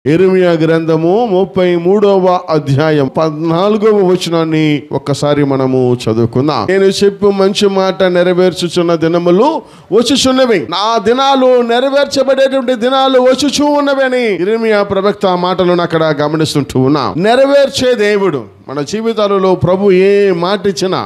యిర్మీయా గ్రంథము 33వ అధ్యాయం 14వ వచనాన్ని ఒక్కసారి మనము చదువుకుందాం. నేను చెప్పు మంచి మాట నెరవేర్చుచున్న దినములు వచ్చుచున్నవి, నా దినాలు నెరవేర్చబడేటువంటి దినాలు వచ్చుచూ ఉన్నవి అని యిర్మీయా ప్రవక్త ఆ మాటలను అక్కడ గమనిస్తుంటూ ఉన్నాం. నెరవేర్చే దేవుడు. మన జీవితాలలో ప్రభు ఏ మాట ఇచ్చినా,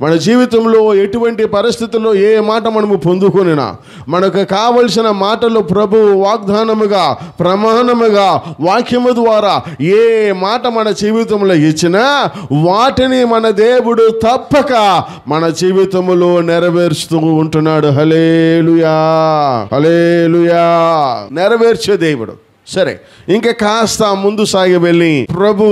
మన జీవితంలో ఎటువంటి పరిస్థితుల్లో ఏ మాట మనము పొందుకొనినా, మనకు కావలసిన మాటలు ప్రభు వాగ్దానముగా, ప్రమాణముగా, వాక్యము ద్వారా ఏ మాట మన జీవితంలో ఇచ్చినా వాటిని మన దేవుడు తప్పక మన జీవితంలో నెరవేర్చుతూ ఉంటున్నాడు. హల్లెలూయా, హల్లెలూయా. నెరవేర్చే దేవుడు. సరే, ఇంకా కాస్త ముందు సాగి వెళ్ళి ప్రభు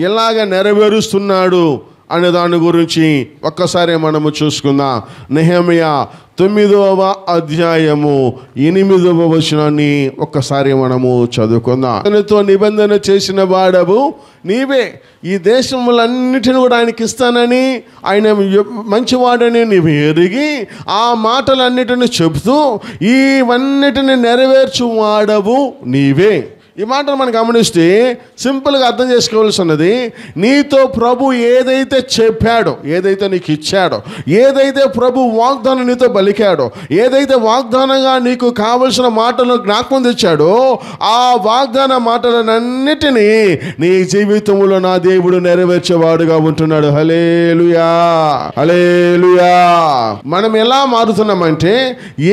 ఎలాగ నెరవేరుస్తున్నాడు అనే దాని గురించి ఒక్కసారి మనము చూసుకుందాం. నెహెమీయా 9వ అధ్యాయము 8వ వచనాన్ని ఒక్కసారి మనము చదువుకుందాం. తనతో నిబంధన చేసిన వాడవు నీవే, ఈ దేశములన్నిటిని కూడా ఆయనకి ఇస్తానని, ఆయన మంచివాడని నీవు ఎరిగి ఆ మాటలన్నిటిని చెబుతూ ఇవన్నిటిని నెరవేర్చు వాడవు నీవే. ఈ మాటను మనం గమనిస్తే సింపుల్గా అర్థం చేసుకోవాల్సినది, నీతో ప్రభు ఏదైతే చెప్పాడో, ఏదైతే నీకు ఇచ్చాడో, ఏదైతే ప్రభు వాగ్దానం నీతో పలికాడో, ఏదైతే వాగ్దానంగా నీకు కావలసిన మాటలను జ్ఞాపకం తెచ్చాడో, ఆ వాగ్దాన మాటలన్నిటినీ నీ జీవితంలో నా దేవుడు నెరవేర్చేవాడుగా ఉంటున్నాడు. హల్లెలూయా, హల్లెలూయా. మనం ఎలా మారుతున్నామంటే,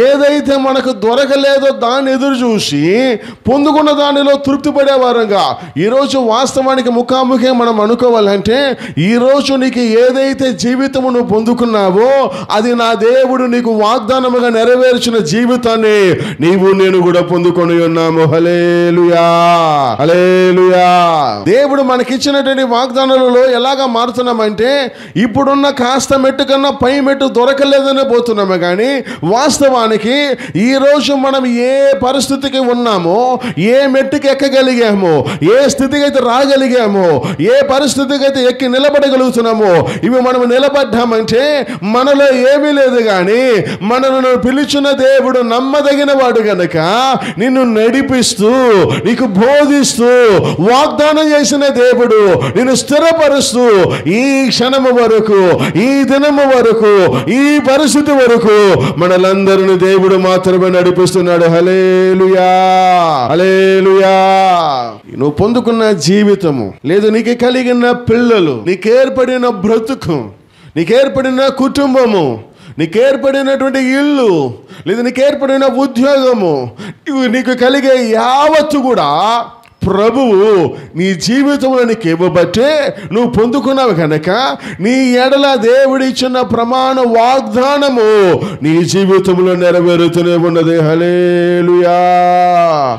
ఏదైతే మనకు దొరకలేదో దాన్ని ఎదురు చూసి పొందుకున్న దానిలో తృప్తి పడేవారంగా, ఈరోజు వాస్తవానికి ముఖాముఖి మనం అనుకోవాలంటే, ఈరోజు నీకు ఏదైతే జీవితము నువ్వు పొందుకున్నావో అది నా దేవుడు నీకు వాగ్దానముగా నెరవేర్చిన జీవితాన్ని నీవు నేను కూడా పొందుకొని ఉన్నాము. హల్లెలూయా, హల్లెలూయా. దేవుడు మనకిచ్చినటువంటి వాగ్దానాలలో ఎలాగా మారుతున్నామంటే, ఇప్పుడున్న కాస్త మెట్టు కన్నా పై మెట్టు దొరకలేదనే పోతున్నాము. కానీ వాస్తవానికి ఈరోజు మనం ఏ పరిస్థితికి ఉన్నామో, ఏ మెట్టుకి ఎక్కగలిగామో, ఏ స్థితికి అయితే రాగలిగామో, ఏ పరిస్థితికి అయితే ఎక్కి నిలబడగలుగుతున్నామో, ఇవి మనం నిలబడ్డామంటే మనలో ఏమీ లేదు. కానీ మనను పిలిచిన దేవుడు నమ్మదగిన వాడు గనక నిన్ను నడిపిస్తూ, నీకు బోధిస్తూ, వాగ్దానం చేసిన దేవుడు నిన్ను స్థిరపరుస్తూ ఈ క్షణము వరకు, ఈ దినము వరకు, ఈ పరిస్థితి వరకు మనలందరినీ దేవుడు మాత్రమే నడిపిస్తున్నాడు. హల్లెలూయా, హల్లెలూయా. నువ్వు పొందుకున్న జీవితము, లేదు నీకు కలిగిన పిల్లలు, నీకు ఏర్పడిన బ్రతుకు, నీకు ఏర్పడిన కుటుంబము, నీకు ఏర్పడినటువంటి ఇల్లు, లేదు నీకు ఏర్పడిన ఉద్యోగము, నీకు కలిగే యావత్తు కూడా ప్రభువు నీ జీవితంలో నీకు ఇవ్వబట్టే నువ్వు పొందుకున్నావు కనుక నీ ఎడల దేవుడు ఇచ్చిన ప్రమాణ వాగ్దానము నీ జీవితంలో నెరవేరుతూనే ఉన్నది. హల్లెలూయా,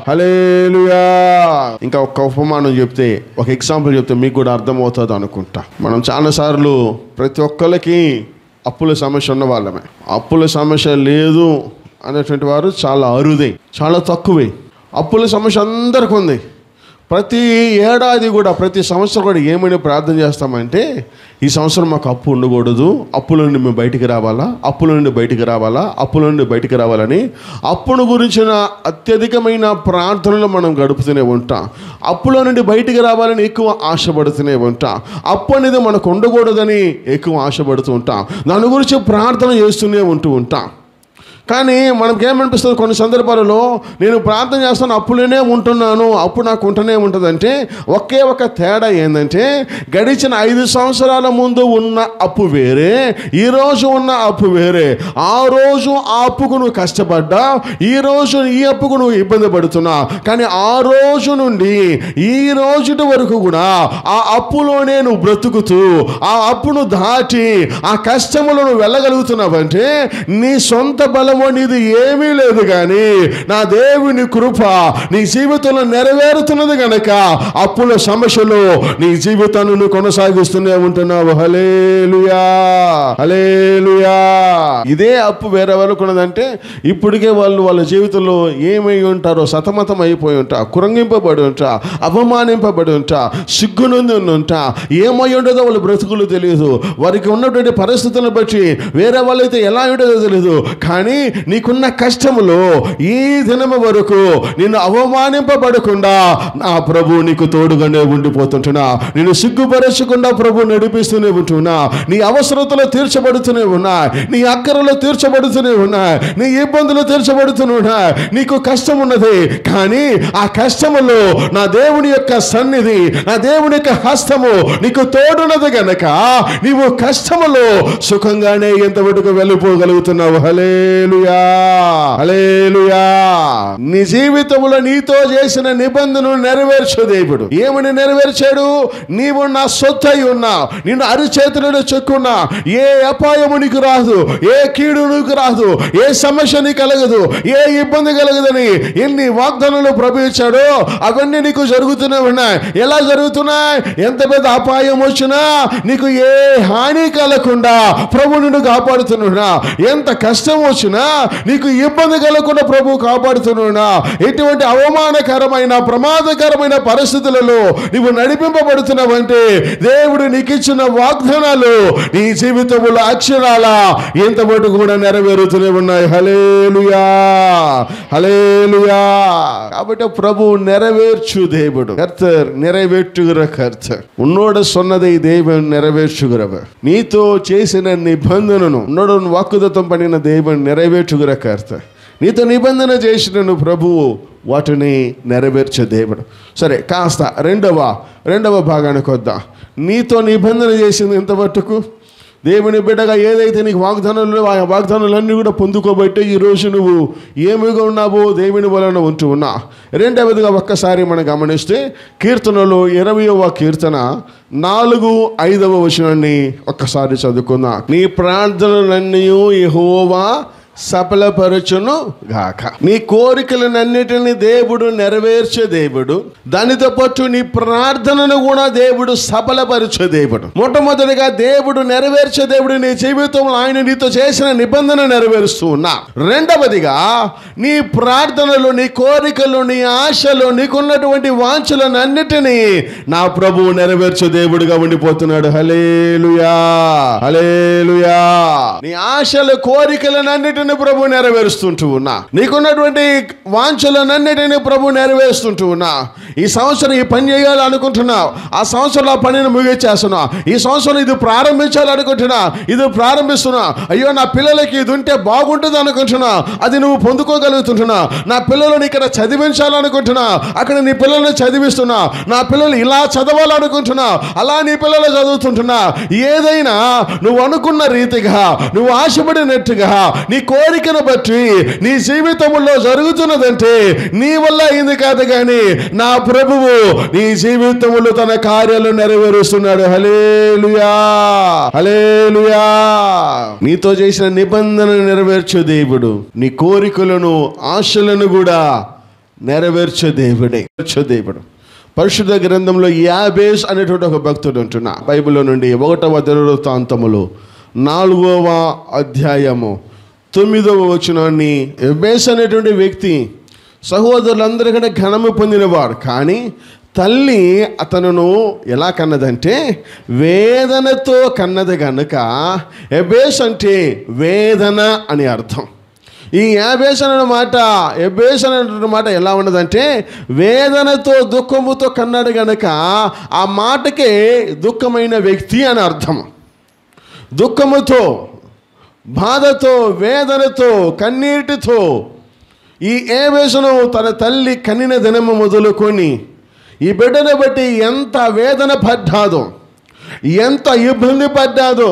హల్లెలూయా. ఇంకా ఒక ఉపమానం చెప్తే, ఒక ఎగ్జాంపుల్ చెప్తే మీకు కూడా అర్థమవుతుంది అనుకుంటా. మనం చాలాసార్లు ప్రతి ఒక్కరికి అప్పుల సమస్య ఉన్న వాళ్ళమే. అప్పుల సమస్య లేదు అనేటువంటి వారు చాలా అరుదే, చాలా తక్కువే. అప్పుల సమస్య అందరికీ ఉంది. ప్రతి ఏడాది కూడా, ప్రతి సంవత్సరం కూడా ఏమైనా ప్రార్థన చేస్తామంటే, ఈ సంవత్సరం మాకు అప్పు ఉండకూడదు, అప్పుల నుండి మేము బయటికి రావాలా, అప్పుల నుండి బయటికి రావాలా, అప్పుల నుండి బయటికి రావాలని అప్పును గురించిన అత్యధికమైన ప్రార్థనలు మనం గడుపుతూనే ఉంటాం. అప్పుల నుండి బయటికి రావాలని ఎక్కువ ఆశపడుతూనే ఉంటాం. అప్పు అనేది మనకు ఉండకూడదని ఎక్కువ ఆశపడుతూ ఉంటాం. దాని గురించి ప్రార్థన చేస్తూనే ఉంటాం. కానీ మనకేమనిపిస్తుంది, కొన్ని సందర్భాలలో నేను ప్రార్థన చేస్తాను, అప్పులోనే ఉంటున్నాను, అప్పు నాకు ఉంటూనే ఉంటుందంటే ఒకే ఒక తేడా ఏంటంటే, గడిచిన 5 సంవత్సరాల ముందు ఉన్న అప్పు వేరే, ఈరోజు ఉన్న అప్పు వేరే. ఆ రోజు ఆ అప్పుకు నువ్వు కష్టపడ్డా, ఈరోజు ఈ అప్పుకు నువ్వు ఇబ్బంది పడుతున్నా. కానీ ఆ రోజు నుండి ఈ రోజు వరకు కూడా ఆ అప్పులోనే నువ్వు బ్రతుకుతూ, ఆ అప్పును దాటి ఆ కష్టములో నువ్వు వెళ్ళగలుగుతున్నావంటే నీ సొంత బలం నీది ఏమీ లేదు. కానీ నా దేవుని కృప నీ జీవితంలో నెరవేరుతున్నది గనక అప్పుల సమస్యలో నీ జీవితాన్ని నువ్వు కొనసాగిస్తూనే ఉంటున్నావు. హల్లెలూయా, హల్లెలూయా. ఇదే అప్పు వేరే వాళ్ళకు ఉన్నదంటే ఇప్పటికే వాళ్ళ జీవితంలో ఏమై ఉంటారో సతమతం అయిపోయి ఉంటా, కురంగింపబడి ఉంటా, అవమానింపబడి ఉంటా, సిగ్గునంది ఉంటా, ఏమై ఉండదో వాళ్ళ బ్రతుకులు తెలియదు. వారికి ఉన్నటువంటి పరిస్థితులను బట్టి వేరే వాళ్ళైతే ఎలా ఉండదో తెలియదు. కానీ నీకున్న కష్టములో ఈ దినము వరకు నిన్ను అవమానింపబడకుండా నా ప్రభు నీకు తోడుగానే ఉండిపోతుంటున్నా. నిన్ను సిగ్గుపరచకుండా ప్రభు నడిపిస్తూనే ఉంటున్నా. నీ అవసరతలు తీర్చబడుతూనే ఉన్నాయి, నీ అక్కరలు తీర్చబడుతూనే ఉన్నాయి, నీ ఇబ్బందులు తీర్చబడుతూనే ఉన్నాయి. నీకు కష్టం ఉన్నది, కానీ ఆ కష్టములో నా దేవుని యొక్క సన్నిధి, నా దేవుని యొక్క హస్తము నీకు తోడున్నది గనక నీవు కష్టములో సుఖంగానే ఎంతవరకు వెళ్ళిపోగలుగుతున్నావు. హల్లెలూయా, హల్లెలూయా. నీ జీవితంలో నీతో చేసిన నిబంధనను నెరవేర్చు దేవుడు. ఏమని నెరవేర్చాడు? నీవు నా సొత్తు అయి ఉన్నావు, నిన్ను అరిచేతులను చెక్కున్నా, ఏ అపాయము నీకు రాదు, ఏ కీడు నీకు రాదు, ఏ సమస్య నీకు కలగదు, ఏ ఇబ్బంది కలగదని ఎన్ని వాగ్దానాలు ప్రభు ఇచ్చాడో అవన్నీ నీకు జరుగుతూనే ఉన్నాయి. ఎలా జరుగుతున్నాయి? ఎంత పెద్ద అపాయం వచ్చినా నీకు ఏ హాని కలగకుండా ప్రభు నిన్ను కాపాడుతున్నా. ఎంత కష్టం వచ్చినా నీకు ఇబ్బంది కలగకుండా ప్రభు కాపాడుతున్నా. ఎటువంటి అవమానకరమైన ప్రమాదకరమైన పరిస్థితులలో నీవు నడిపింపబడుతున్నావంటే దేవుడు నీకు ఇచ్చిన వాగ్దానాలు నీ జీవితంలో అక్షరాల ఎంతవరకు కూడా నెరవేరుతూనే ఉన్నాయి. హల్లెలూయా, హల్లెలూయా. కాబట్టి ప్రభు నెరవేర్చు దేవుడు. கர்த்தர் நிறைவேற்றுகிற கர்த்தர். உன்னோட சொன்னதை தேவன் நிறைவேற்றுகிறவர். నీతో చేసిన నిబంధనను, ఉన్నోడు వాగ్దానం పడిన దేవుడు నెరవేర్చుగిற కర్తర్. నీతో నిబంధన చేసిన ప్రభువు వాటిని నెరవేర్చే దేవుడు. సరే, కాస్త రెండవ భాగానికి వద్దాం. నీతో నిబంధన చేసింది ఎంతవరకు? దేవుని బిడ్డగా ఏదైతే నీకు వాగ్దానాలు, ఆ వాగ్దానాలన్నీ కూడా పొందుకోబట్టి ఈరోజు నువ్వు ఏమిగా ఉన్నావో దేవుని వలన ఉంటూ ఉన్నా. రెండవదిగా ఒక్కసారి మనం గమనిస్తే కీర్తనలో 20వ కీర్తన 4-5వ వచనాన్ని ఒక్కసారి చదువుకుందాం. నీ ప్రార్థనలన్నీ యెహోవా సఫలపరచును గాక. నీ కోరికలన్నిటిని దేవుడు నెరవేర్చే దేవుడు. దానితో పాటు నీ ప్రార్థనను కూడా దేవుడు సఫలపరిచే దేవుడు. మొట్టమొదటిగా దేవుడు నెరవేర్చే దేవుడు. నీ జీవితంలో ఆయన నీతో చేసిన నిబంధన నెరవేరుస్తూ ఉన్నా. రెండవదిగా నీ ప్రార్థనలు, నీ కోరికలు, నీ ఆశలు, నీకున్నటువంటి వాంఛలన్నిటినీ నా ప్రభువు నెరవేర్చే దేవుడుగా ఉండిపోతున్నాడు. హల్లెలూయా, హల్లెలూయా. నీ ఆశలు, కోరికలన్నిటిని ప్రభు నెరవేరుస్తుంటూ ఉన్నా. నీకున్నటువంటి వాంఛలన్నిటిని ప్రభు నెరవేరుస్తుంటూ ఉన్నా. ఈ సంవత్సరం ఈ పని చేయాలనుకుంటున్నావు, ఆ సంవత్సరంలో ఆ పనిని ముగించేస్తున్నా. ఈ సంవత్సరం ఇది ప్రారంభించాలనుకుంటున్నా, ఇది ప్రారంభిస్తున్నా. అయ్యో, నా పిల్లలకి ఇది ఉంటే బాగుంటుంది అనుకుంటున్నా, అది నువ్వు పొందుకోగలుగుతుంటున్నా. నా పిల్లలను ఇక్కడ చదివించాలనుకుంటున్నా, అక్కడ నీ పిల్లల్ని చదివిస్తున్నా. నా పిల్లలు ఇలా చదవాలనుకుంటున్నా, అలా నీ పిల్లలు చదువుతుంటున్నా. ఏదైనా నువ్వు అనుకున్న రీతిగా, నువ్వు ఆశపడినట్టుగా నీ కోరికను బట్టి నీ జీవితంలో జరుగుతున్నదంటే నీ వల్ల అయింది కాదు, కానీ నా ప్రభువు నీ జీవితంలో తన కార్యాలు నెరవేరుస్తున్నాడు. హల్లెలూయా, హల్లెలూయా. నీతో చేసిన నిబంధనను నెరవేర్చే దేవుడు, నీ కోరికలను, ఆశలను కూడా నెరవేర్చే దేవుడే. పరిశుద్ధ గ్రంథంలో యాబేస్ అనేటువంటి ఒక భక్తుడు ఉంటున్నా. బైబిల్లో నుండి 1వ దినవృత్తాంతములు 4వ అధ్యాయము 9వ వచనాన్ని, యాబేస్ అనేటువంటి వ్యక్తి సహోదరులందరికంటే ఘనము పొందినవాడు. కానీ తల్లి అతనును ఎలా కన్నదంటే వేదనతో కన్నది కనుక యాబేస్ అంటే వేదన అని అర్థం. ఈ యాబేస్ అనే మాట ఎలా ఉన్నదంటే వేదనతో, దుఃఖముతో కన్నాడు గనక ఆ మాటకే దుఃఖమైన వ్యక్తి అని అర్థం. దుఃఖముతో, బాధతో, వేదనతో, కన్నీటితో ఈ యాబేసును తన తల్లి కనిన దినము మొదలుకొని ఈ బిడ్డను బట్టి ఎంత వేదన పడ్డాదో, ఎంత ఇబ్బంది పడ్డాదో,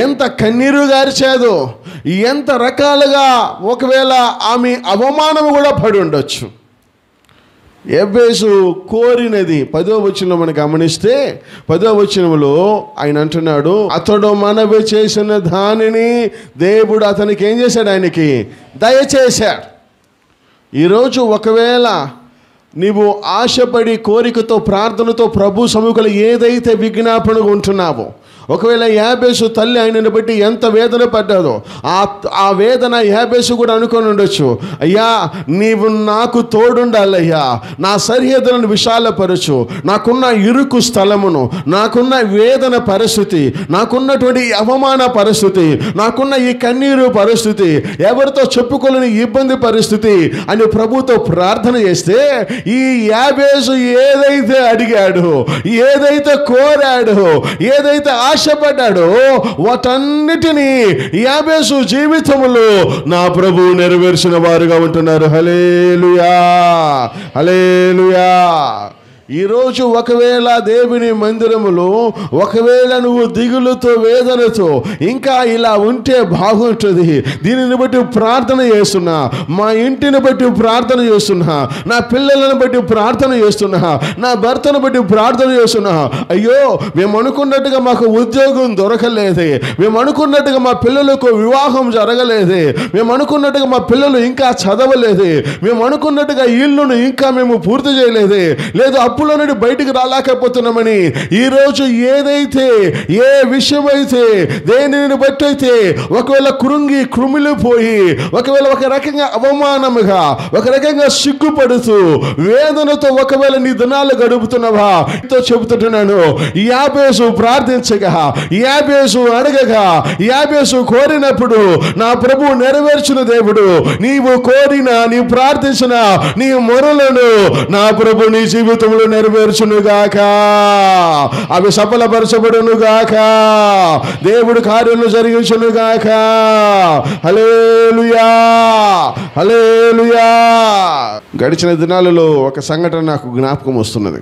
ఎంత కన్నీరు గార్చాదో, ఎంత రకాలుగా ఒకవేళ ఆమె అవమానం కూడా పడి ఉండొచ్చు. యాబేసు కోరినది 10వ వచనంలో మనం గమనిస్తే 10వ వచనంలో ఆయన అంటున్నాడు, అతడు మనవి చేసిన దానిని దేవుడు అతనికి ఏం చేశాడు? ఆయనకి దయచేశాడు. ఈరోజు ఒకవేళ నీవు ఆశపడి కోరికతో, ప్రార్థనతో ప్రభు సముఖంలో ఏదైతే విజ్ఞాపనగా ఉంటున్నావో ఒకవేళ యాబేసు తల్లి ఆయనను బట్టి ఎంత వేదన పడ్డాదో ఆ వేదన యాబేసు కూడా అనుకొని ఉండొచ్చు. అయ్యా నీవు నాకు తోడుండాలయ్యా, నా సరిహద్దులను విశాలపరచు, నాకున్న ఇరుకు స్థలమును, నాకున్న వేదన పరిస్థితి, నాకున్నటువంటి అవమాన పరిస్థితి, నాకున్న ఈ కన్నీరు పరిస్థితి, ఎవరితో చెప్పుకోలేని ఇబ్బంది పరిస్థితి అని ప్రభుతో ప్రార్థన చేస్తే ఈ యాబేసు ఏదైతే అడిగాడు, ఏదైతే కోరాడో, ఏదైతే ఆశపడ్డాడో వాటన్నిటినీ యాబేసు జీవితంలో నా ప్రభువు నెరవేర్చిన వారుగా ఉంటున్నారు. హల్లెలూయా, హల్లెలూయా. ఈరోజు ఒకవేళ దేవుని మందిరములో ఒకవేళ నువ్వు దిగులుతో వేదనతో ఇంకా ఇలా ఉంటే బాగుంటుంది, దీనిని బట్టి ప్రార్థన చేస్తున్నా, మా ఇంటిని బట్టి ప్రార్థన చేస్తున్నా, నా పిల్లలను బట్టి ప్రార్థన చేస్తున్నా, నా భర్తను బట్టి ప్రార్థన చేస్తున్నా, అయ్యో మేము అనుకున్నట్టుగా మాకు ఉద్యోగం దొరకలేదే, మేము అనుకున్నట్టుగా మా పిల్లలకు వివాహం జరగలేదే, మేము అనుకున్నట్టుగా మా పిల్లలు ఇంకా చదవలేదే, మేము అనుకున్నట్టుగా ఇల్లును ఇంకా మేము పూర్తి చేయలేదే, లేదు అప్పుల నుండి బయటికి రాలేకపోతున్నామని ఈరోజు ఏదైతే ఏ విషయమైతే దేనిని బట్టి అయితే ఒకవేళ కృమిలిపోయి ఒకవేళ ఒక రకంగా అవమానముగా ఒక రకంగా సిగ్గుపడుతూ వేదనతో ఒకవేళ నీ దినాలు గడుపుతున్నావా చెబుతున్నాను, యాబేసు ప్రార్థించగా, యాబేసు అడగగా, యాబేసు కోరినప్పుడు నా ప్రభువు నెరవేర్చిన దేవుడు, నీవు కోరిన నీ ప్రార్థించిన నీ మొరలను నా ప్రభు నీ జీవితంలో నెరవేర్చునుగాక, అవి సఫలపరచబడునుగాక, దేవుడు కార్యము జరిగించునుగాక. హల్లెలూయా, హల్లెలూయా. గడిచిన దినాలలో ఒక సంఘటన నాకు జ్ఞాపకం వస్తున్నది.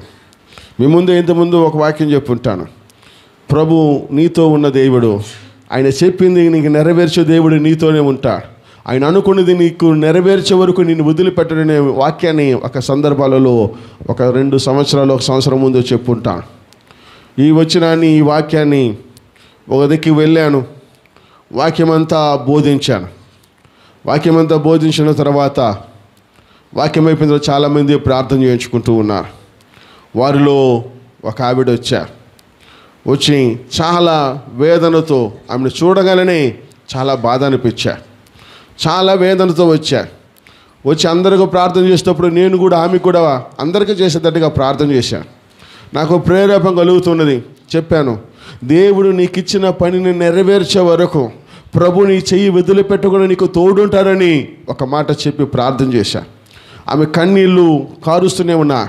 మీ ముందు ఇంతకుముందు ఒక వాక్యం చెప్పుంటాను. ప్రభు నీతో ఉన్న దేవుడు, ఆయన చెప్పింది నీకు నెరవేర్చే దేవుడు నీతోనే ఉంటాడు, ఆయన అనుకున్నది నీకు నెరవేర్చే వరకు నేను వదిలిపెట్టడనే వాక్యాన్ని ఒక సందర్భాలలో ఒక 2 సంవత్సరాలు 1 సంవత్సరం ముందు చెప్పుంటాను. ఈ వాక్యాన్ని ఒక దిక్కు వెళ్ళాను, వాక్యమంతా బోధించిన తర్వాత వాక్యం అయిపోయిన తర్వాత చాలామంది ప్రార్థన చేయించుకుంటూ ఉన్నారు. వారిలో ఒక ఆవిడ వచ్చి చాలా వేదనతో, ఆమెను చూడగానే చాలా బాధ అనిపించారు, చాలా వేదనతో వచ్చి అందరికీ ప్రార్థన చేసేటప్పుడు నేను కూడా ఆమె కూడా అందరికీ చేసేటట్టుగా ప్రార్థన చేశాను. నాకు ప్రేరేపణ కలుగుతున్నది. చెప్పాను, దేవుడు నీకు ఇచ్చిన పనిని నెరవేర్చే వరకు ప్రభు నీ చెయ్యి వదిలిపెట్టకుండా నీకు తోడుంటారని ఒక మాట చెప్పి ప్రార్థన చేశాను. ఆమె కన్నీళ్ళు కారుస్తూనే ఉన్నా.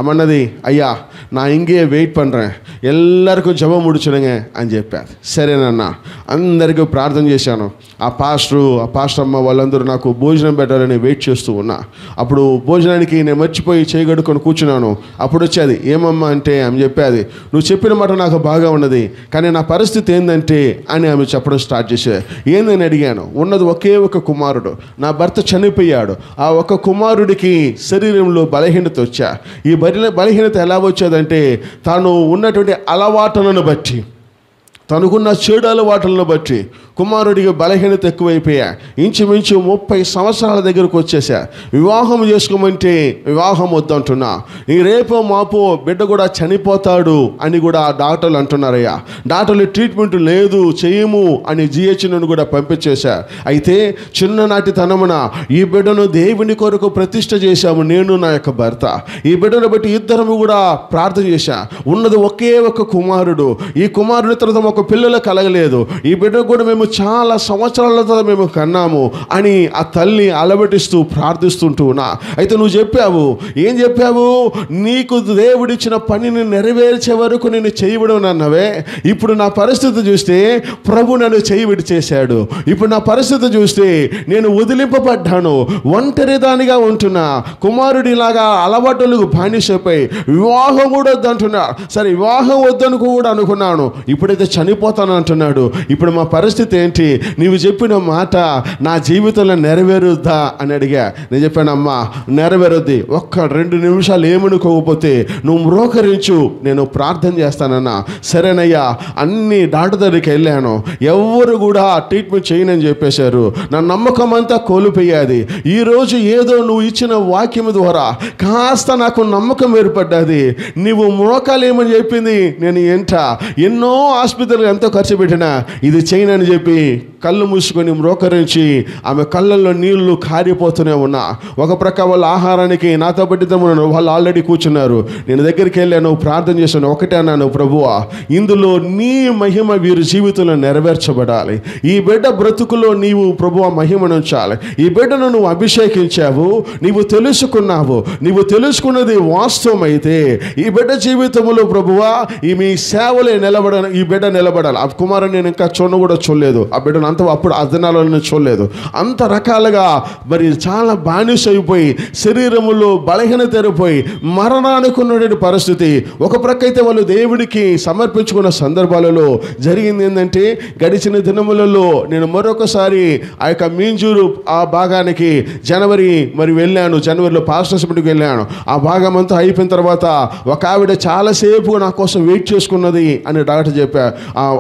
అమ్మన్నది, అయ్యా நான் இங்கேயே வெயிட் பண்ணுறேன், எல்லாருக்கும் ஜெபம் முடிச்சுடுங்க అని చెప్పారు. సరేనన్నా అందరికీ ప్రార్థన చేశాను. ఆ పాస్టర్ అమ్మ వాళ్ళందరూ నాకు భోజనం పెట్టాలని వెయిట్ చేస్తూ ఉన్నా. అప్పుడు భోజనానికి నేను మర్చిపోయి చేయగడుకొని కూర్చున్నాను. అప్పుడు వచ్చేది, ఏమమ్మా అంటే ఆమె చెప్పేది, నువ్వు చెప్పిన మాట నాకు బాగా ఉన్నది, కానీ నా పరిస్థితి ఏంటంటే అని ఆమె చెప్పడం స్టార్ట్ చేసేది. ఏందని అడిగాను. ఉన్నది ఒకే ఒక కుమారుడు, నా భర్త చనిపోయాడు. ఆ ఒక కుమారుడికి శరీరంలో బలహీనత వచ్చా. ఈ బలహీనత ఎలా వచ్చేదంటే తాను ఉన్నటువంటి అలవాట్లను బట్టి, తనకున్న చెడు అలవాట్లను బట్టి కుమారుడికి బలహీనత ఎక్కువైపోయా. ఇంచుమించు 30 సంవత్సరాల దగ్గరకు వచ్చేసా. వివాహం చేసుకోమంటే వివాహం వద్దంటున్నా. ఈ రేపో మాపో బిడ్డ కూడా చనిపోతాడు అని కూడా డాక్టర్లు అంటున్నారయ్యా. డాక్టర్లు ట్రీట్మెంట్ లేదు చేయము అని జిహెచ్ను కూడా పంపించేశా. అయితే చిన్ననాటి తనమున ఈ బిడ్డను దేవుని కొరకు ప్రతిష్ఠ చేశాము, నేను నా యొక్క భర్త. ఈ బిడ్డను బట్టి ఇద్దరము కూడా ప్రార్థన చేశా. ఉన్నది ఒకే ఒక కుమారుడు. ఈ కుమారుడి తర్వాత ఒక పిల్లలు కలగలేదు. ఈ బిడ్డ కూడా మేము చాలా సంవత్సరాల తర్వాత మేము కన్నాము అని ఆ తల్లి అలవటిస్తూ ప్రార్థిస్తుంటూ ఉన్నా. అయితే నువ్వు చెప్పావు, ఏం చెప్పావు? నీకు దేవుడిచ్చిన పనిని నెరవేర్చే వరకు నేను చేయబడను అన్నవే. ఇప్పుడు నా పరిస్థితి చూస్తే ప్రభు నన్ను చేయబడి చేశాడు. ఇప్పుడు నా పరిస్థితి చూస్తే నేను వదిలింపబడ్డాను, ఒంటరిదానిగా ఉంటున్నా, కుమారుడిలాగా అలవాటులకు బానిసపై వివాహం కూడా వద్దంటున్నా. సరే వివాహం వద్దను కూడా అనుకున్నాను, ఇప్పుడైతే చనిపోతాను అంటున్నాడు. ఇప్పుడు మా పరిస్థితి ఏంటి? నీవు చెప్పిన మాట నా జీవితంలో నెరవేరుద్దా అని అడిగా. నేను చెప్పాను, అమ్మా నెరవేరుద్ది, 1-2 నిమిషాలు ఏమనుకోకపోతే నువ్వు మ్రోకరించు, నేను ప్రార్థన చేస్తానన్నా. సరేనయ్యా. అన్ని డాక్టర్ దగ్గరికి వెళ్ళాను, ఎవరు కూడా ట్రీట్మెంట్ చేయనని చెప్పేశారు. నా నమ్మకం అంతా కోల్పోయాది. ఈరోజు ఏదో నువ్వు ఇచ్చిన వాక్యం ద్వారా కాస్త నాకు నమ్మకం ఏర్పడ్డది. నువ్వు మోకాలేమని చెప్పింది నేను ఎన్నో ఆసుపత్రి ఎదుగుదల ఎంతో ఖర్చు పెట్టినా ఇది చేయనని చెప్పి కళ్ళు మూసుకొని మ్రోకరించి ఆమె కళ్ళల్లో నీళ్లు కారిపోతూనే ఉన్నా. ఒక ప్రక్క వాళ్ళ ఆహారానికి నాతో పట్టిద్దామన్నాను, వాళ్ళు ఆల్రెడీ కూర్చున్నారు. నేను దగ్గరికి వెళ్ళాను, ప్రార్థన చేశాను. ఒకటే అన్నాను, ప్రభువా ఇందులో నీ మహిమ వీరి జీవితంలో నెరవేర్చబడాలి. ఈ బిడ్డ బ్రతుకులో నీవు ప్రభువా మహిమను ఉంచాలి. ఈ బిడ్డను నువ్వు అభిషేకించావు, నీవు తెలుసుకున్నావు, నీవు తెలుసుకున్నది వాస్తవం అయితే ఈ బిడ్డ జీవితంలో ప్రభువా ఈ మీ సేవలే ఈ బిడ్డ నిలబడాలి. ఆ కుమారుని నేను ఇంకా కూడా చూడలేదు, ఆ బిడ్డను అంత అప్పుడు ఆ దినాలను చూడలేదు. అంత రకాలుగా మరి చాలా బానిస అయిపోయి శరీరములో బలహీనత తెరిపోయి మరణానికి ఉన్నటువంటి పరిస్థితి. ఒక ప్రక్క అయితే వాళ్ళు దేవుడికి సమర్పించుకున్న సందర్భాలలో జరిగింది ఏంటంటే, గడిచిన దినములలో నేను మరొకసారి ఆ యొక్క మీంజూరు ఆ భాగానికి జనవరిలో పాస్టర్స్ మీటింగ్కి వెళ్ళాను. ఆ భాగం అంతా అయిపోయిన తర్వాత ఒక ఆవిడ చాలాసేపు నా కోసం వెయిట్ చేసుకున్నది అని డాక్టర్ చెప్పా.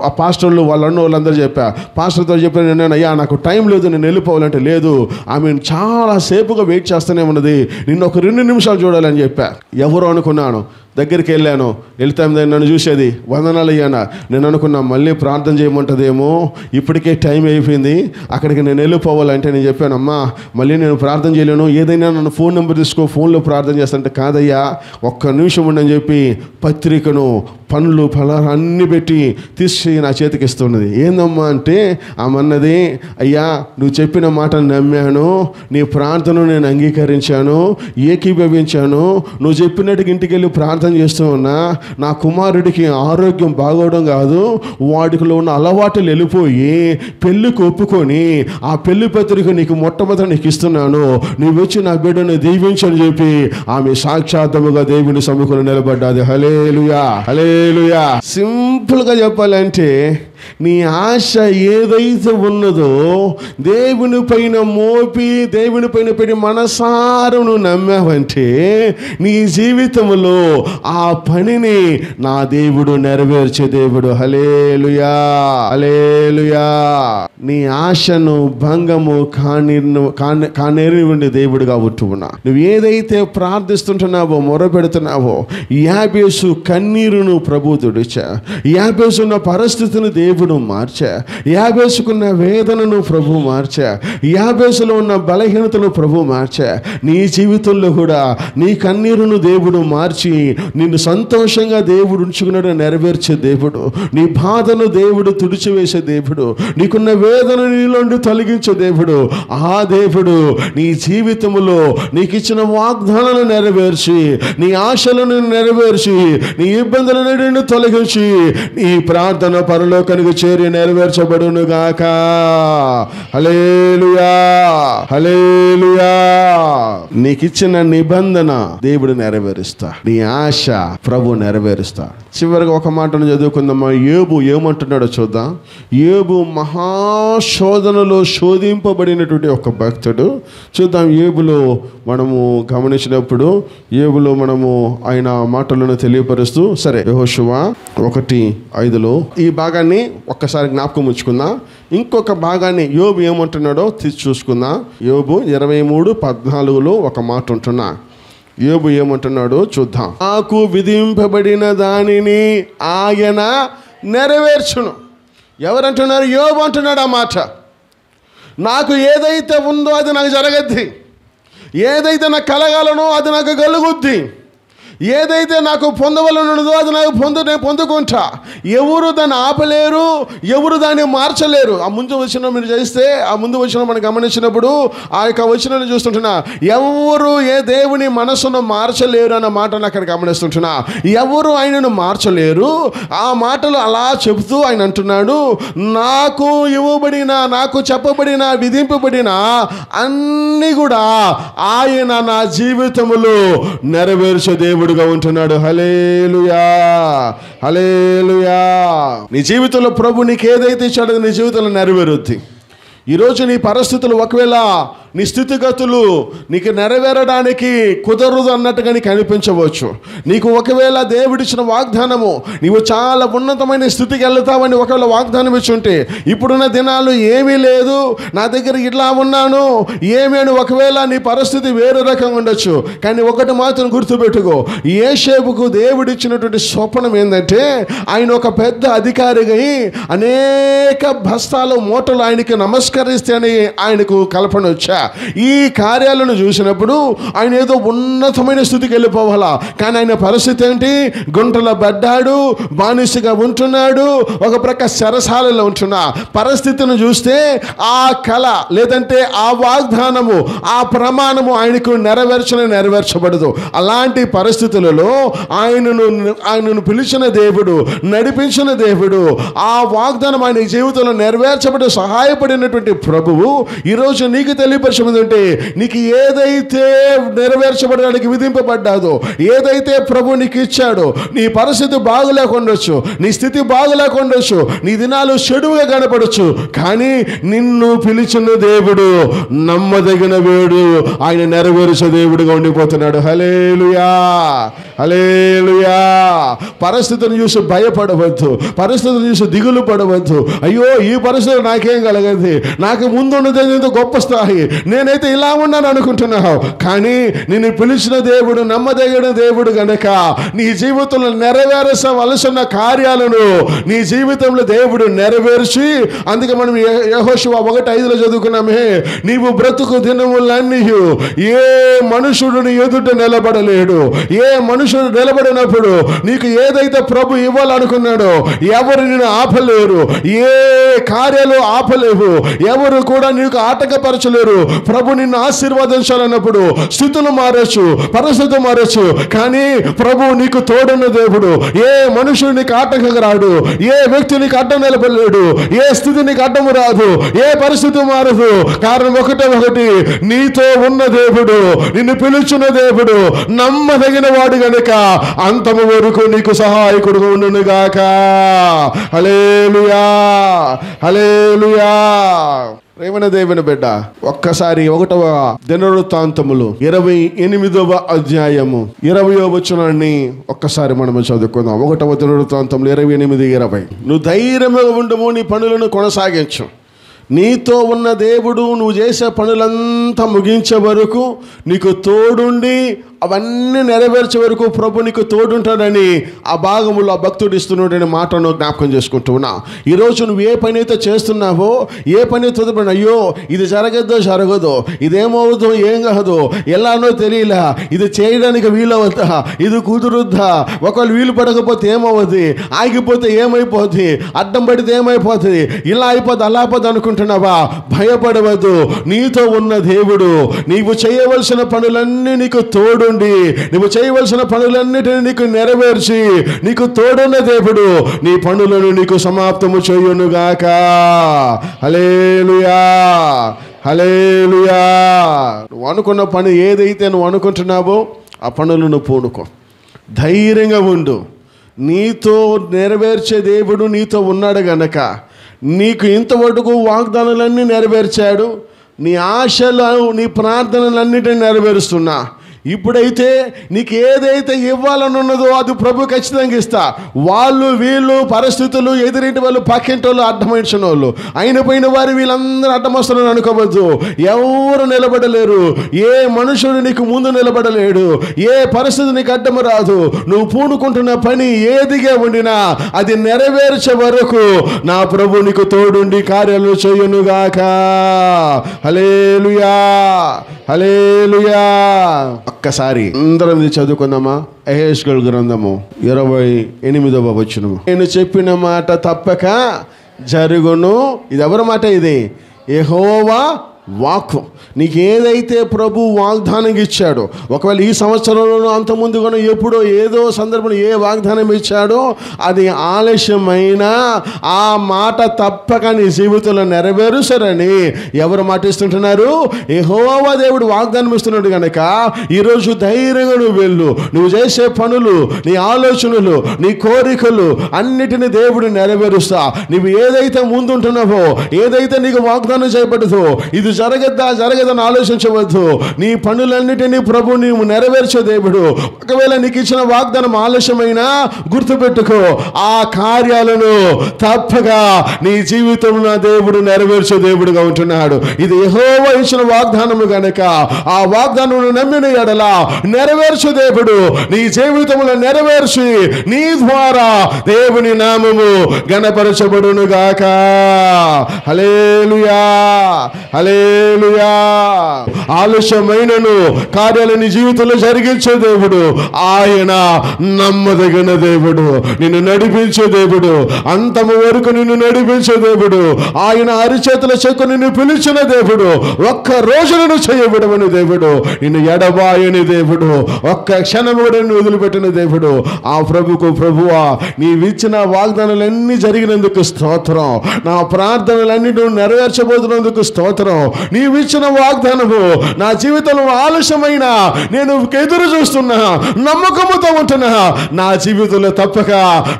ఆ పాస్టర్లు వాళ్ళందరూ చెప్పా. పాస్టర్తో చెప్పాను, నేను అయ్యా నాకు టైం లేదు, నేను వెళ్ళిపోవాలంటే లేదు, ఆమె చాలాసేపుగా వెయిట్ చేస్తూనే ఉన్నది, నిన్ను ఒక 2 నిమిషాలు చూడాలని చెప్పా. ఎవరు అనుకున్నాను, దగ్గరికి వెళ్ళాను. వెళ్తే నన్ను చూసేది, వందనాలు అయ్యానా. నేను అనుకున్నా మళ్ళీ ప్రార్థన చేయమంటదేమో, ఇప్పటికే టైం అయిపోయింది, అక్కడికి నేను వెళ్ళిపోవాలంటే నేను చెప్పాను, అమ్మా మళ్ళీ నేను ప్రార్థన చేయలేను, ఏదైనా నన్ను ఫోన్ నెంబర్ తీసుకో, ఫోన్లో ప్రార్థన చేస్తానంటే కాదయ్యా ఒక్క నిమిషం ఉండని చెప్పి పత్రికను పండ్లు ఫలాలు అన్నీ పెట్టి తీసి నా చేతికి ఇస్తున్నది. ఏందమ్మా అంటే ఆమె అన్నది, అయ్యా నువ్వు చెప్పిన మాటను నమ్మాను, నీ ప్రార్థనను నేను అంగీకరించాను, ఏకీభవించాను, నువ్వు చెప్పినట్టుగా ఇంటికి వెళ్ళి ప్రార్థన చేస్తూ ఉన్నా, నా కుమారుడికి ఆరోగ్యం బాగోవడం కాదు, వాడికిలో ఉన్న అలవాటులు వెళ్ళిపోయి పెళ్ళికి ఒప్పుకొని ఆ పెళ్లి పత్రిక నీకు మొట్టమొదటి నీకు ఇస్తున్నాను, నీవు వచ్చి నా బిడ్డను దీవించని చెప్పి ఆమె సాక్షాత్తముగా దేవుని సముఖంలో నిలబడ్డాది. హల్లెలూయా, హల్లెలూయా. సింపుల్గా చెప్పాలంటే నీ ఆశ ఏదైతే ఉన్నదో దేవుని పైన మోపి దేవుని పైన పెట్టి మనసారం నువ్వు నమ్మావంటే నీ జీవితంలో ఆ పనిని నా దేవుడు నెరవేర్చే దేవుడు. హల్లెలూయా, హల్లెలూయా. నీ ఆశను భంగము కానేరివండి దేవుడుగా ఉంటున్నా. నువ్వు ఏదైతే ప్రార్థిస్తుంటున్నావో మొరపెడుతున్నావో, యాబేసు కన్నీరును ప్రభు తుడిచా, యాబేసున్న పరిస్థితిని దేవుడు మార్చా, యాబేసుకున్న వేదనను ప్రభు మార్చా, యాబేసులో ఉన్న బలహీనతను ప్రభు మార్చా. నీ జీవితంలో కూడా నీ కన్నీరును దేవుడు మార్చి నిన్ను సంతోషంగా దేవుడు ఉంచుకున్నాడు నెరవేర్చే దేవుడు. నీ బాధను దేవుడు తుడిచివేసే దేవుడు, నీకున్న వేదన నీలోండి తొలగించే దేవుడు. ఆ దేవుడు నీ జీవితంలో నీకు ఇచ్చిన వాగ్దానాలను నెరవేర్చి, నీ ఆశలను నెరవేర్చి, నీ ఇబ్బందులను తొలగించి నీ ప్రార్థన పరలోకానికి చేరి నెరవేర్చబడును గాక. హల్లెలూయా, హల్లెలూయా. నీకిచ్చిన నిబంధన దేవుడు నెరవేరుస్తా, నీ ఆశ ప్రభు నెరవేరుస్తా. చివరిగా ఒక మాటను చదువుకుందామా. యోబు ఏమంటున్నాడో చూద్దాం. యోబు మహాశోధనలో శోధింపబడినటువంటి ఒక భక్తుడు. చూద్దాం యోబులో మనము గమనించినప్పుడు, యోబులో మనము ఆయన మాటలను తెలియపరుస్తూ, సరే యెహోషువ 1:5 ఈ భాగాన్ని ఒక్కసారి జ్ఞాపకం ఉంచుకుందాం. ఇంకొక భాగాన్ని యోబు ఏమంటున్నాడో చూసుకుందాం. యోబు 23:14 ఒక మాట ఉంటున్నా. యోబు ఏమంటున్నాడో చూద్దాం. నాకు విధింపబడిన దానిని ఆయన నెరవేర్చును. ఎవరంటున్నారు? యోబు అంటున్నాడు ఆ మాట. నాకు ఏదైతే ఉందో అది నాకు జరగద్ది, ఏదైతే నాకు కలగాలనో అది నాకు కలుగుద్ది, ఏదైతే నాకు పొందవలనున్నదో అది నాకు నేను పొందుకుంటా. ఎవరు దాన్ని ఆపలేరు, ఎవరు దాన్ని మార్చలేరు. ఆ ముందు వచనం మీరు చేస్తే, ఆ ముందు వచనం మనం గమనించినప్పుడు ఆ యొక్క వచనాన్ని చూస్తుంటున్నా, ఎవరు ఏ దేవుని మనసును మార్చలేరు అన్న మాటను అక్కడ గమనిస్తుంటున్నా. ఎవరు ఆయనను మార్చలేరు. ఆ మాటలు అలా చెబుతూ ఆయన అంటున్నాడు, నాకు ఇవ్వబడిన, నాకు చెప్పబడిన, విధింపబడిన అన్నీ కూడా ఆయన నా జీవితంలో నెరవేర్చే దేవుడుగా ఉంటున్నాడు. హల్లెలూయా, హల్లెలూయా. నీ జీవితంలో ప్రభు నీకు ఏదైతే ఇచ్చాడో నీ జీవితంలో నెరవేరుద్ది. ఈరోజు నీ పరిస్థితులు ఒకవేళ నీ స్థితిగతులు నీకు నెరవేరడానికి కుదరదు అన్నట్టుగా నీకు అనిపించవచ్చు. నీకు ఒకవేళ దేవుడిచ్చిన వాగ్దానము నీవు చాలా ఉన్నతమైన స్థితికి వెళ్తావని ఒకవేళ వాగ్దానం ఇచ్చి ఉంటే, ఇప్పుడున్న దినాలు ఏమీ లేదు, నా దగ్గర ఇట్లా ఉన్నాను ఏమి అని ఒకవేళ నీ పరిస్థితి వేరే రకంగా ఉండొచ్చు. కానీ ఒకటి మాత్రం గుర్తుపెట్టుకో, యోసేపుకు దేవుడిచ్చినటువంటి స్వప్నం ఏంటంటే, ఆయన ఒక పెద్ద అధికారిగా అనేక బస్తాలు మూటలు ఆయనకి నమస్కరిస్తే అని ఆయనకు కల్పన వచ్చా. ఈ కార్యాలను చూసినప్పుడు ఆయన ఏదో ఉన్నతమైన స్థితికి వెళ్ళిపోవాలా. కానీ ఆయన పరిస్థితి ఏంటి? గుంటలో పడ్డాడు, బానిసగా ఉంటున్నాడు, ఒక ప్రక్క సరసాలలో ఉంటున్నా. పరిస్థితిని చూస్తే ఆ కళ లేదంటే ఆ వాగ్దానము, ఆ ప్రమాణము ఆయనకు నెరవేర్చబడదు. అలాంటి పరిస్థితులలో ఆయనను పిలిచిన దేవుడు, నడిపించిన దేవుడు, ఆ వాగ్దానం ఆయన జీవితంలో నెరవేర్చబడి సహాయపడినటువంటి ప్రభువు ఈరోజు నీకు తెలియపరచమంటే, నీకు ఏదైతే నెరవేర్చబడడానికి విధింపబడ్డాదో, ఏదైతే ప్రభు నీకు ఇచ్చాడో, నీ పరిస్థితి బాగులేకుండొచ్చు, నీ స్థితి బాగులేకుండొచ్చు, నీ దినాలు చెడుగా కనపడచ్చు, కానీ నిన్ను పిలిచిన దేవుడు నమ్మదగిన దేవుడు, ఆయన నెరవేర్చే దేవుడుగా ఉండిపోతున్నాడు. హల్లెలూయా, హల్లెలూయా. పరిస్థితిని చూసి భయపడవద్దు, పరిస్థితిని చూసి దిగులు పడవద్దు. అయ్యో ఈ పరిస్థితి నాకేం కలగదు, నాకు ముందున్నది గొప్ప స్థాయి, నేనైతే ఇలా ఉన్నాను అనుకుంటున్నావు. కానీ నిన్ను పిలిచిన దేవుడు నమ్మదగిన దేవుడు గనక నీ జీవితంలో నెరవేర్చవలసిన కార్యాలను నీ జీవితంలో దేవుడు నెరవేర్చి, అందుకే మనం యెహోషువ 1:5 చదువుకున్నామే, నీవు బ్రతుకు దినములన్నీ ఏ మనుషుడు నీ ఎదుట నిలబడలేడు. ఏ మనుషుడు నిలబడినప్పుడు నీకు ఏదైతే ప్రభు ఇవ్వాలనుకున్నాడో ఎవరు నిన్ను ఆపలేరు, ఏ కార్యాలు ఆపలేవు, ఎవరు కూడా నీకు ఆటంకపరచలేరు. ప్రభు నిన్ను ఆశీర్వదించాలన్నప్పుడు స్థితులు మారచ్చు, పరిస్థితి మారచ్చు, కానీ ప్రభు నీకు తోడున్న దేవుడు. ఏ మనుషుడు నీకు ఆటంకంగా రాడు, ఏ వ్యక్తి నీకు అడ్డం నిలబడలేడు, ఏ స్థితి నీకు అడ్డము రాదు, ఏ పరిస్థితి మారదు. కారణం ఒకటి, నీతో ఉన్న దేవుడు, నిన్ను పిలుచున్న దేవుడు నమ్మదగిన వాడు గనుక అంతము వరకు నీకు సహాయకుడుగా ఉండును గాక. హల్లెలూయా, హల్లెలూయా. ప్రేమన దేవుని బిడ్డ, ఒక్కసారి 1వ దినవృత్తాంతములు 28వ అధ్యాయము 20వ వచనాన్ని ఒక్కసారి మనము చదువుకుందాం. 1వ దినవృత్తాంతములు 28:20. నువ్వు ధైర్యంగా ఉండము, నీ పనులను కొనసాగించు. నీతో ఉన్న దేవుడు నువ్వు చేసే పనులంతా ముగించే వరకు నీకు తోడుండి అవన్నీ నెరవేర్చే వరకు ప్రభు నీకు తోడుంటాడని ఆ భాగములో ఆ భక్తుడు ఇస్తున్నటువంటి మాటను జ్ఞాపకం చేసుకుంటూ ఉన్నా. ఈరోజు నువ్వు ఏ పని అయితే చేస్తున్నావో, ఏ పని అయితే అయ్యో ఇది జరగదో, ఇదేమవుతుందో ఏం కాదు, ఎలానో తెలియలా, ఇది చేయడానికి వీలవుతా, ఇది కుదురుద్దా, ఒకవేళ వీలు పడకపోతే ఏమవుతుంది, ఆగిపోతే ఏమైపోతుంది, అడ్డం పడితే ఏమైపోతుంది, ఇలా అయిపోద్ది అలా అయిపోద్ది అనుకుంటున్నావా? భయపడవద్దు. నీతో ఉన్న దేవుడు నీవు చేయవలసిన పనులన్నీ నీకు తోడు, నువ్వు చేయవలసిన పనులన్నిటిని నీకు నెరవేర్చి నీకు తోడున్న దేవుడు నీ పనులను నీకు సమాప్తము చేయునుగాక. హల్లెలూయా, హల్లెలూయా. నువ్వు అనుకున్న పని ఏదైతే నువ్వు అనుకుంటున్నావో ఆ పనులను పూనుకో, ధైర్యంగా ఉండు. నీతో నెరవేర్చే దేవుడు నీతో ఉన్నాడు గనక నీకు ఇంతవరకు వాగ్దానాలన్నీ నెరవేర్చాడు. నీ ఆశలు, నీ ప్రార్థనలన్నిటిని నెరవేరుస్తున్నా. ఇప్పుడైతే నీకు ఏదైతే ఇవ్వాలని ఉన్నదో అది ప్రభు ఖచ్చితంగా ఇస్తా. వాళ్ళు వీళ్ళు పరిస్థితులు, ఎదురింటి వాళ్ళు, పక్కింటి వాళ్ళు, అడ్డమైన వాళ్ళు, అయిన వారు వీళ్ళందరూ అడ్డమొస్తున్నారు అనుకోవద్దు. ఎవరు నిలబడలేరు, ఏ మనుషుడు నీకు ముందు నిలబడలేడు, ఏ పరిస్థితి నీకు అడ్డము రాదు. నువ్వు పూనుకుంటున్న పని ఏదిగా ఉండినా అది నెరవేర్చే వరకు నా ప్రభు నీకు తోడుండి కార్యాలు చేయునుగాక. హల్లెలూయా, హల్లెలూయా. ఒక్కసారి అందరం చదువుకుందామా? యెహెజ్కేలు గ్రంథము 28వ వచనము. నేను చెప్పిన మాట తప్పక జరుగును. ఇది ఎవరి మాట? ఇది యెహోవా వాక్కు. నీకు ఏదైతే ప్రభు వాగ్దానం ఇచ్చాడో, ఒకవేళ ఈ సంవత్సరంలోనూ అంత ముందుగానో ఎప్పుడో ఏదో సందర్భంలో ఏ వాగ్దానం ఇచ్చాడో అది ఆలస్యమైనా ఆ మాట తప్పక నీ జీవితంలో నెరవేరుస్తారని ఎవరు మాట ఇస్తుంటున్నారు? యెహోవా దేవుడు వాగ్దానం ఇస్తున్నాడు కనుక ఈరోజు ధైర్యంగా నువ్వు వెళ్ళు. నువ్వు చేసే పనులు, నీ ఆలోచనలు, నీ కోరికలు అన్నిటినీ దేవుడు నెరవేరుస్తా. నువ్వు ఏదైతే ముందుంటున్నావో, ఏదైతే నీకు వాగ్దానం చేయబడదో, ఇది జరగదని ఆలోచించవద్దు. నీ పనులన్నిటినీ ప్రభు నీవు నెరవేర్చే దేవుడు. ఒకవేళ నీకు ఇచ్చిన వాగ్దానం ఆలస్యమైనా గుర్తుపెట్టుకో, ఆ కార్యాలను తప్పగా నీ జీవితంలో నా దేవుడు నెరవేర్చే దేవుడుగా ఉంటున్నాడు. ఇది యెహోవా ఇచ్చిన వాగ్దానము గనక ఆ వాగ్దానమును నమ్మిన ఎడల నెరవేర్చే దేవుడు నీ జీవితంలో నెరవేర్చి నీ ద్వారా దేవుని నామము ఘనపరచబడును గాక. హల్లెలూయా, హల్లెలూయా. ఆలస్యమైనను కార్యాలు నీ జీవితంలో జరిగించే దేవుడు. ఆయన నమ్మదగిన దేవుడు, నిన్ను నడిపించే దేవుడు, అంతము వరకు నిన్ను నడిపించే దేవుడు. ఆయన అరిచేతుల చెక్కు నిన్ను పిలిచిన దేవుడు, ఒక్క రోజులను చేయబడమని దేవుడు, నిన్ను ఎడబాయని దేవుడు, ఒక్క క్షణము కూడా నిన్ను వదిలిపెట్టిన దేవుడు. ఆ ప్రభువా, నీవిచ్చిన వాగ్దానాలన్నీ జరిగినందుకు స్తోత్రం. నా ప్రార్థనలన్నీ నువ్వు నెరవేర్చబోతున్నందుకు స్తోత్రం. నీవిచ్చిన వాగ్దానము నా జీవితంలో ఆలస్యమైన నేను ఎదురు చూస్తున్నా, నమ్మకముతో ఉంటున్నా, నా జీవితంలో తప్పక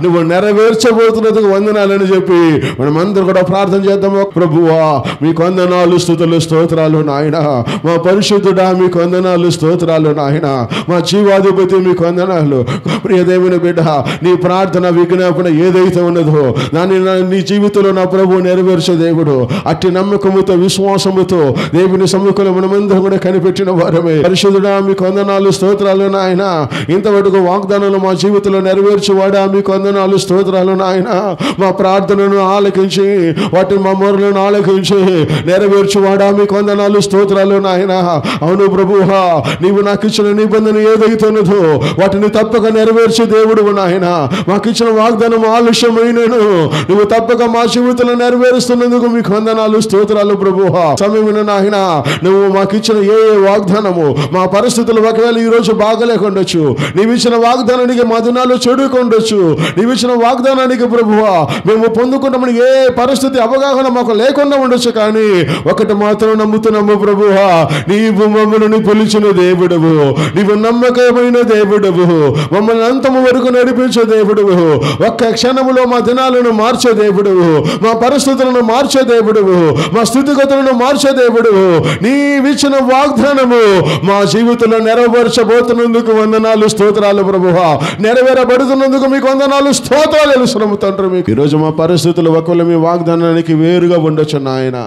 నువ్వు నెరవేర్చబోతున్నందుకు వందనాలని చెప్పి మనమందరం కూడా ప్రార్థన చేద్దాము. ప్రభువా, మీకు వందనాలు, స్తుతులు, స్తోత్రాలు నాయన. మా పరిశుద్ధుడా, మీకు వందనాలు, స్తోత్రాలు నాయన. మా జీవాధిపతి, మీకు వందనాలు. ప్రియ దేవుని బిడ్డ, నీ ప్రార్థన విజ్ఞాపన ఏదైతే ఉన్నదో దాన్ని నీ జీవితంలో నా ప్రభు నెరవేర్చే దేవుడు. అట్టి నమ్మకముతో, విశ్వాసముతో దేవుని సమ్ముఖంలో మనమందరం కూడా కనిపెట్టిన వారమే. పరిశుద్ధుడా, మీకు వందనాలు, స్తోత్రాలు నాయన. ఇంతవరకు వాగ్దానాలు మా జీవితంలో నెరవేర్చువాడా, మీకు వందనాలు, స్తోత్రాలు నాయన. మా ప్రార్థనను ఆలకించి వాటిని మా మొరలను ఆలకించి నెరవేర్చువాడా, మీకు వందనాలు, స్తోత్రాలు నాయన. అవును ప్రభువా, నీవు నాకు ఇచ్చిన నిబంధన ఏదైతే ఉన్నదో వాటిని తప్పక నెరవేర్చే దేవుడు నాయన. మాకు ఇచ్చిన వాగ్దానం ఆలస్యమైనను నువ్వు తప్పక మా జీవితంలో నెరవేరుస్తున్నందుకు మీకు వందనాలు, స్తోత్రాలు ప్రభువా. సమయమున నాయన, నువ్వు మాకు ఇచ్చిన ఏ వాగ్దానము మా పరిస్థితులు ఒకవేళ ఈ రోజు బాగలేకుండొచ్చు, నీవిచ్చిన వాగ్దానానికి మా దినాలు చెడుకుండొచ్చు, నీవిచ్చిన వాగ్దానానికి ప్రభువా మేము పొందుకుంటామని ఏ పరిస్థితి అవగాహన మాకు లేకుండా ఉండొచ్చు, కానీ ఒకటి మాత్రం నమ్ముతున్నాము ప్రభువా, నీవు మమ్మల్ని పిలిచిన దేవుడవు, నీవు నమ్మకమైన దేవుడవు, మమ్మల్ని అంతము వరకు నడిపించే దేవుడవు, ఒక్క క్షణములో మా దినాలను మార్చే దేవుడవు, మా పరిస్థితులను మార్చే దేవుడవు, మా స్థితిగతులను మార్చే దేవుడవు. నీవిచ్చిన వాగ్దానము మా జీవితంలో నెరవేర్చబోతున్నందుకు వందనాలు, స్తోత్రాలు ప్రభువా. నెరవేరబడుతున్నందుకు మీకు వందనాలు, స్తోత్రాలు తెలుస్తున్నాము తండ్రి. మీకు ఈరోజు మా పరిస్థితులు ఒకవేళ మీ వాగ్దానానికి వేరుగా ఉండొచ్చు నాయన.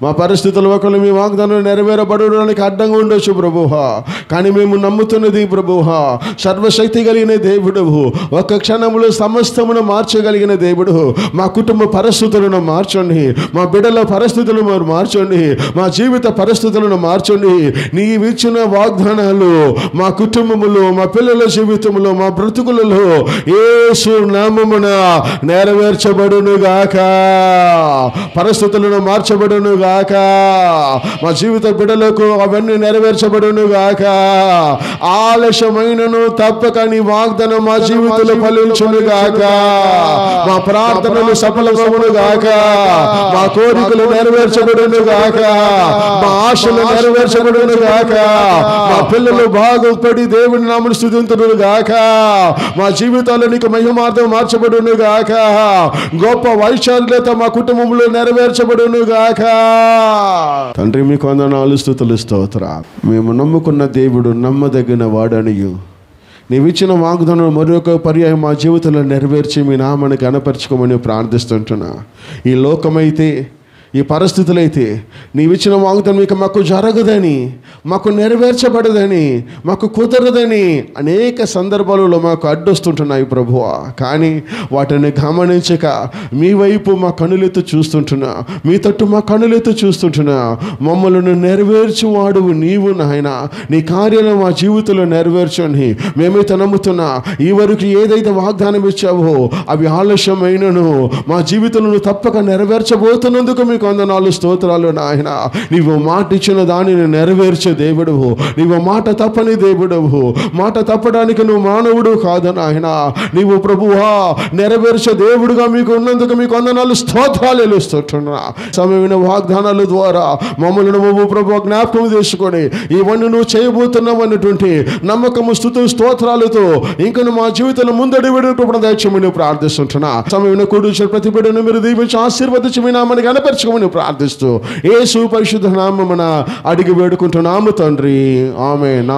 మా పరిస్థితులు ఒకవేళ మీ వాగ్దానం నెరవేరబడడానికి అడ్డంగా ఉండొచ్చు ప్రభువా, కానీ మేము నమ్ముతున్నది ప్రభువా, సర్వశక్తి కలిగిన దేవుడవు, ఒక్క క్షణంలో సమస్తమును మార్చగలిగిన దేవుడు. మా కుటుంబ పరిస్థితులను మార్చండి, మా బిడ్డల పరిస్థితులను మార్చండి, మా జీవిత పరిస్థితులను మార్చండి. నీవిచ్చిన వాగ్దానాలు మా కుటుంబములో, మా పిల్లల జీవితంలో, మా బ్రతుకులలో యేసు నామమున నెరవేర్చబడును గాక. పరిస్థితులను మార్చబడును గాక. మా జీవిత బిడ్డలకు అవన్నీ నెరవేర్చబడును గాక. ఆలస్యమైనను తప్పక నీ వాగ్దానం మా జీవితంలో ఫలించును గాక. మా ప్రార్థనలు సఫలమవును గాక. మా కోరికలు నెరవేర్చబడును గాక. మా ఆశలు నెరవేర్చబడును గాక. మా పిల్లలు బాగుపడి దేవుని నామమును స్తుతింతును గాక. మా జీవితాల్లో నీకు మహిమార్థం మార్చబడును గాక. గొప్ప వైశాల్యత మా కుటుంబంలో నెరవేర్చబడును గాక. తండ్రి, మీకు వందనాలు, స్తుతులు, స్తోత్రాలు. మేము నమ్ముకున్న దేవుడు నమ్మదగిన వాడనియు నీవిచ్చిన వాగ్దానం మరొక పర్యాయం మా జీవితంలో నెరవేర్చి మీ నామాన్ని ఘనపరచుకోమని ప్రార్థిస్తుంటున్నా. ఈ లోకమైతే, ఈ పరిస్థితులైతే నీవిచ్చిన వాగ్దానం ఇక మాకు జరగదని, మాకు నెరవేర్చబడదని, మాకు కుదరదని అనేక సందర్భాలలో మాకు అడ్డొస్తుంటున్నాయి ప్రభువా. కానీ వాటిని గమనించక మీ వైపు మా కనులెత్తు చూస్తుంటున్నా, మీ తట్టు మా కనులెత్తు చూస్తుంటున్నా. మమ్మల్ని నెరవేర్చువాడువు నీవు నాయన. నీ కార్యాలను మా జీవితంలో నెరవేర్చండి. మేమైతే నమ్ముతున్నా, ఈ వరకు ఏదైతే వాగ్దానం ఇచ్చావో అవి ఆలస్యమైనను మా జీవితంలో తప్పక నెరవేర్చబోతున్నందుకు మీకు వందనాలు, స్తోత్రాలు నాయన. నీవు మాట ఇచ్చిన దానిని నెరవేర్చే దేవుడువు, నీవు మాట తప్పని దేవుడువు. మాట తప్పడానికి నువ్వు మానవుడు కాదు నాయన. నీవు ప్రభువా నెరవేర్చే దేవుడుగా మీకు ఉన్నందుకు మీకు వందనాలు, స్తోత్రాలు తెలుస్తున్నా. సమయమైన వాగ్దానాల ద్వారా మమ్మల్ని నువ్వు ప్రభు జ్ఞాపకం చేసుకొని ఇవన్నీ నువ్వు చేయబోతున్నావు అన్నటువంటి నమ్మకము, స్తుతులు, స్తోత్రాలతో ఇంకా మా జీవితంలో ముందడి విడుకున్న దయచేయమని ప్రార్థిస్తుంటున్నా. సమయమైన కూర్చున్న ప్రతి బిడ్డను మీరు దీవించి ఆశీర్వదించి మీ నామాన్ని కనపరచుకోమని చేయమని ప్రార్థిస్తూ యేసు పరిశుద్ధ నామమున అడిగి వేడుకుంటున్నాము తండ్రి. ఆమేన్.